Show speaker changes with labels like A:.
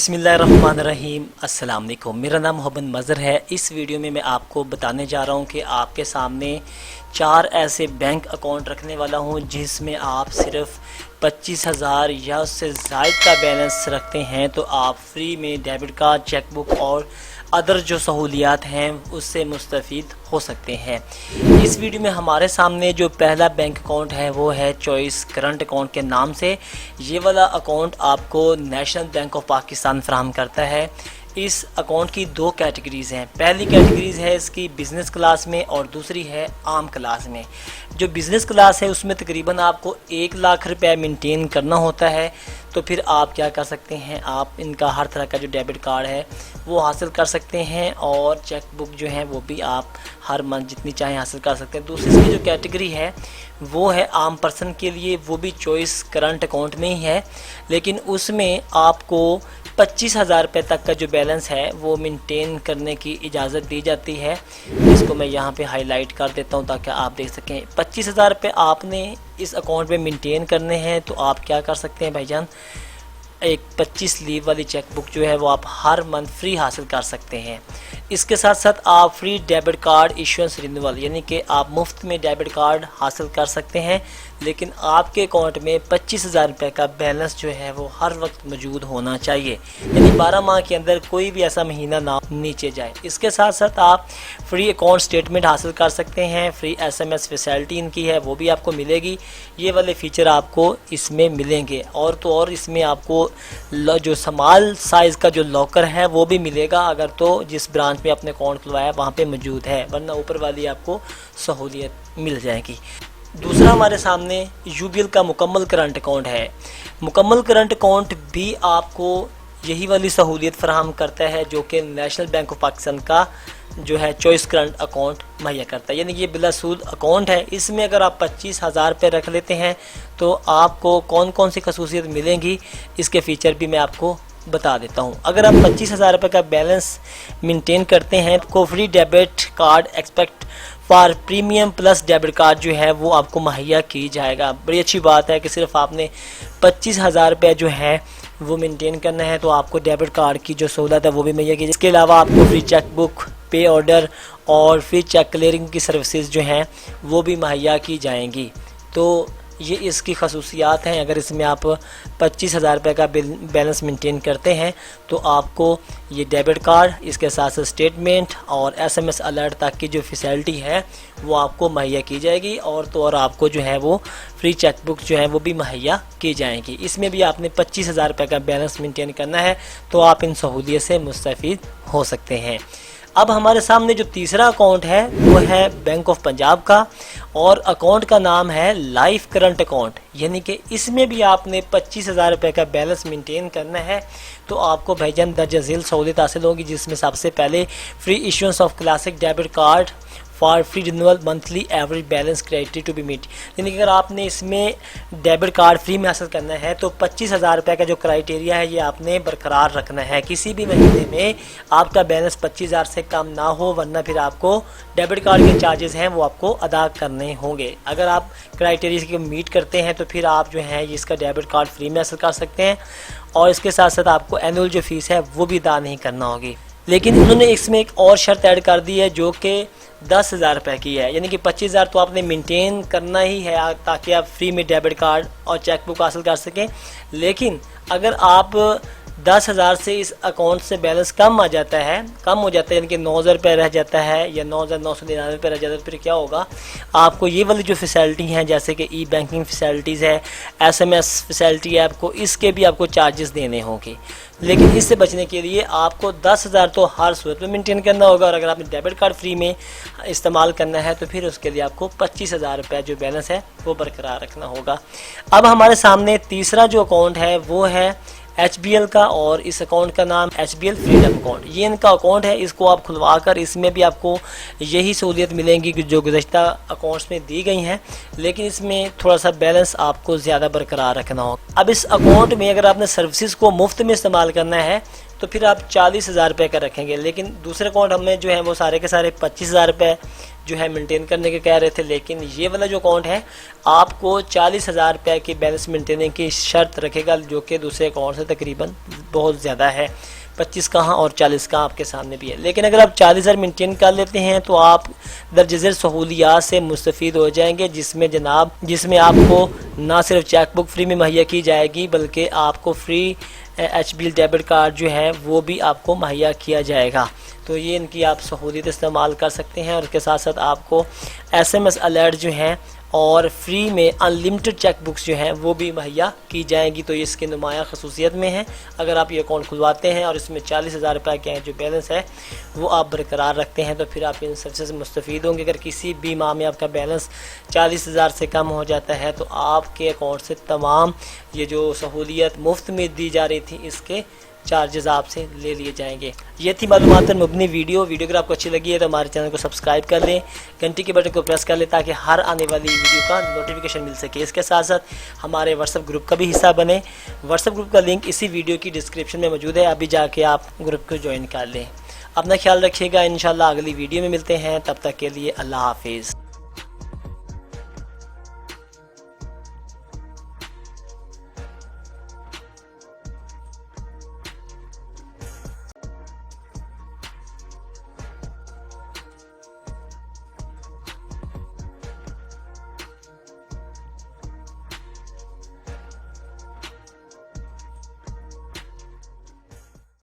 A: बिस्मिल्लाहिर्रहमानिर्रहीम। अस्सलाम वालेकुम। मेरा नाम मोहम्मद मज़हर है। इस वीडियो में मैं आपको बताने जा रहा हूँ कि आपके सामने 4 ऐसे बैंक अकाउंट रखने वाला हूँ जिसमें आप सिर्फ 25,000 या उससे ज़ायद का बैलेंस रखते हैं तो आप फ्री में डेबिट कार्ड, चेकबुक और अदर जो सहूलियात हैं उससे मुस्तफ़ीद हो सकते हैं। इस वीडियो में हमारे सामने जो पहला बैंक अकाउंट है वो है चॉइस करंट अकाउंट के नाम से। ये वाला अकाउंट आपको नेशनल बैंक ऑफ पाकिस्तान फराहम करता है। इस अकाउंट की 2 कैटेगरीज़ हैं। पहली कैटेगरीज़ है इसकी बिज़नेस क्लास में और दूसरी है आम क्लास में। जो बिज़नेस क्लास है उसमें तकरीबन आपको 1 लाख रुपए मेंटेन करना होता है। तो फिर आप क्या कर सकते हैं, आप इनका हर तरह का जो डेबिट कार्ड है वो हासिल कर सकते हैं और चेक बुक जो है वो भी आप हर मंथ जितनी चाहें हासिल कर सकते हैं। दूसरी इसकी जो कैटेगरी है वो है आम पर्सन के लिए, वो भी चॉइस करंट अकाउंट में ही है, लेकिन उसमें आपको 25,000 रुपये तक का जो बैलेंस है वो मेंटेन करने की इजाज़त दी जाती है। इसको मैं यहाँ पे हाईलाइट कर देता हूँ ताकि आप देख सकें। 25,000 रुपये आपने इस अकाउंट में मेंटेन करने हैं तो आप क्या कर सकते हैं भाईजान, एक 25 लीव वाली चेकबुक जो है वो आप हर मंथ फ्री हासिल कर सकते हैं। इसके साथ साथ आप free debit card issuance renewal यानी कि आप मुफ्त में डेबिट कार्ड हासिल कर सकते हैं, लेकिन आपके अकाउंट में 25,000 रुपये का बैलेंस जो है वो हर वक्त मौजूद होना चाहिए, यानी 12 माह के अंदर कोई भी ऐसा महीना ना नीचे जाए। इसके साथ साथ आप फ्री अकाउंट स्टेटमेंट हासिल कर सकते हैं। फ्री SMS फैसिलिटी इनकी है वो भी आपको मिलेगी। ये वाले फ़ीचर आपको इसमें मिलेंगे और तो और इसमें आपको जो स्मॉल साइज़ का जो लॉकर है वो भी मिलेगा, अगर तो जिस ब्रांच में आपने अकाउंट खुलवाया वहाँ पे मौजूद है, वरना ऊपर वाली आपको सहूलियत मिल जाएगी। दूसरा हमारे सामने UBL का मुकम्मल करंट अकाउंट है। मुकम्मल करंट अकाउंट भी आपको यही वाली सहूलियत फराहम करता है जो कि नेशनल बैंक ऑफ पाकिस्तान का जो है चॉइस करंट अकाउंट मुहैया करता है, यानी ये बिला सूद अकाउंट है। इसमें अगर आप 25,000 रुपये रख लेते हैं तो आपको कौन कौन सी खसूसियत मिलेंगी इसके फ़ीचर भी मैं आपको बता देता हूँ। अगर आप 25,000 रुपये का बैलेंस मेंटेन करते हैं तो free debit card expect for premium plus debit card जो है वो आपको मुहैया की जाएगा। बड़ी अच्छी बात है कि सिर्फ आपने 25,000 रुपये जो है वो मेंटेन करना है तो आपको डेबिट कार्ड की जो सहूलत है वो भी मुहैया की जाएगी। इसके अलावा आपको फ्री चेक बुक, पे ऑर्डर और फ्री चेक क्लियरिंग की सर्विसेज जो हैं वो भी मुहैया की जाएंगी। तो ये इसकी खसूसियात हैं। अगर इसमें आप 25,000 रुपये का बैलेंस मेंटेन करते हैं तो आपको ये डेबिट कार्ड, इसके साथ साथ स्टेटमेंट और SMS अलर्ट तक की जो फैसिलिटी है वो आपको मुहैया की जाएगी और तो और आपको जो है वो फ्री चेकबुक जो है वो भी मुहैया की जाएंगी। इसमें भी आपने 25,000 रुपये का बैलेंस मेंटेन करना है तो आप इन सहूलियत से मुस्तफ़ीद हो सकते हैं। अब हमारे सामने जो तीसरा अकाउंट है वो है बैंक ऑफ पंजाब का और अकाउंट का नाम है लाइफ करंट अकाउंट, यानी कि इसमें भी आपने 25,000 रुपये का बैलेंस मेंटेन करना है तो आपको भाईजान दर्ज झेल सहूलियत हासिल होगी, जिसमें सबसे पहले free issuance of classic debit card for free renewal monthly average balance criteria to be meet, यानी कि अगर आपने इसमें डेबिट कार्ड फ्री में हासिल करना है तो 25,000 रुपये का जो क्राइटेरिया है ये आपने बरकरार रखना है। किसी भी महीने में आपका बैलेंस 25,000 से कम ना हो, वरना फिर आपको डेबिट कार्ड के चार्जेस हैं वो आपको अदा करने होंगे। अगर आप क्राइटेरिया को मीट करते हैं तो फिर आप जो है इसका डेबिट कार्ड फ्री में हासिल कर सकते हैं और इसके साथ साथ आपको एनुअल जो फीस है वो भी अदा नहीं करना होगी। लेकिन उन्होंने इसमें एक और शर्त ऐड कर दी है जो कि 10,000 रुपये की है, यानी कि 25,000 तो आपने मेंटेन करना ही है ताकि आप फ्री में डेबिट कार्ड और चेकबुक हासिल कर सकें। लेकिन अगर आप 10,000 से इस अकाउंट से बैलेंस कम हो जाता है, यानी कि 9,000 रुपये रह जाता है या 9,999 रुपये रह जाता है, तो फिर क्या होगा, आपको ये वाली जो फैसिलिटी हैं जैसे कि ई बैंकिंग फैसिलिटीज़ है, SMS फैसिलिटी है, आपको इसके भी आपको चार्जेस देने होंगे। लेकिन इससे बचने के लिए आपको 10,000 तो हर सूरत में मेंटेन करना होगा और अगर आपने डेबिट कार्ड फ्री में इस्तेमाल करना है तो फिर उसके लिए आपको 25,000 रुपये जो बैलेंस है वो बरकरार रखना होगा। अब हमारे सामने तीसरा जो अकाउंट है वो है HBL का और इस अकाउंट का नाम HBL फ्रीडम अकाउंट, ये इनका अकाउंट है। इसको आप खुलवा कर इसमें भी आपको यही सहूलियत मिलेंगी कि जो गुज़श्ता अकाउंट्स में दी गई हैं, लेकिन इसमें थोड़ा सा बैलेंस आपको ज़्यादा बरकरार रखना होगा। अब इस अकाउंट में अगर आपने सर्विसेज को मुफ्त में इस्तेमाल करना है तो फिर आप 40,000 रुपये का रखेंगे, लेकिन दूसरे अकाउंट हमें जो है वो सारे के सारे 25,000 रुपये जो है मेंटेन करने के कह रहे थे, लेकिन ये वाला जो अकाउंट है आपको 40,000 रुपये की बैलेंस मेंटेन की शर्त रखेगा, जो कि दूसरे अकाउंट से तकरीबन बहुत ज़्यादा है। 25 कहाँ और 40 कहाँ आपके सामने भी है। लेकिन अगर आप 40,000 मेंटेन कर लेते हैं तो आप दर्जज़ेर सहूलियात से मुस्तफ़ीद हो जाएंगे, जिसमें आपको ना सिर्फ चेकबुक फ्री में मुहैया की जाएगी, बल्कि आपको फ्री HBL डेबिट कार्ड जो है वो भी आपको मुहैया किया जाएगा। तो ये इनकी आप सहूलियत इस्तेमाल कर सकते हैं। और इसके साथ साथ आपको SMS अलर्ट जो हैं और फ्री में अनलिमिटेड चेक बुक्स जो हैं वो भी मुहैया की जाएंगी। तो ये इसके नुमाया खसूसियत में है। अगर आप ये अकाउंट खुलवाते हैं और इसमें 40,000 रुपये के जो बैलेंस है वो आप बरकरार रखते हैं, तो फिर आप इन सबसे से मुस्तफ़ीद होंगे। अगर किसी भी माह में आपका बैलेंस 40,000 से कम हो जाता है तो आपके अकाउंट से तमाम ये जो सहूलियत मुफ्त में दी जा रही थी इसके चार्जेस आपसे ले लिए जाएंगे। ये थी मालूमात मुबनी वीडियो अगर आपको अच्छी लगी है तो हमारे चैनल को सब्सक्राइब कर लें, घंटी के बटन को प्रेस कर लें ताकि हर आने वाली वीडियो का नोटिफिकेशन मिल सके। इसके साथ साथ हमारे व्हाट्सएप ग्रुप का भी हिस्सा बने। व्हाट्सएप ग्रुप का लिंक इसी वीडियो की डिस्क्रिप्शन में मौजूद है, अभी जाके आप ग्रुप को ज्वाइन कर लें। अपना ख्याल रखिएगा, इंशाल्लाह अगली वीडियो में मिलते हैं, तब तक के लिए अल्लाह हाफिज़।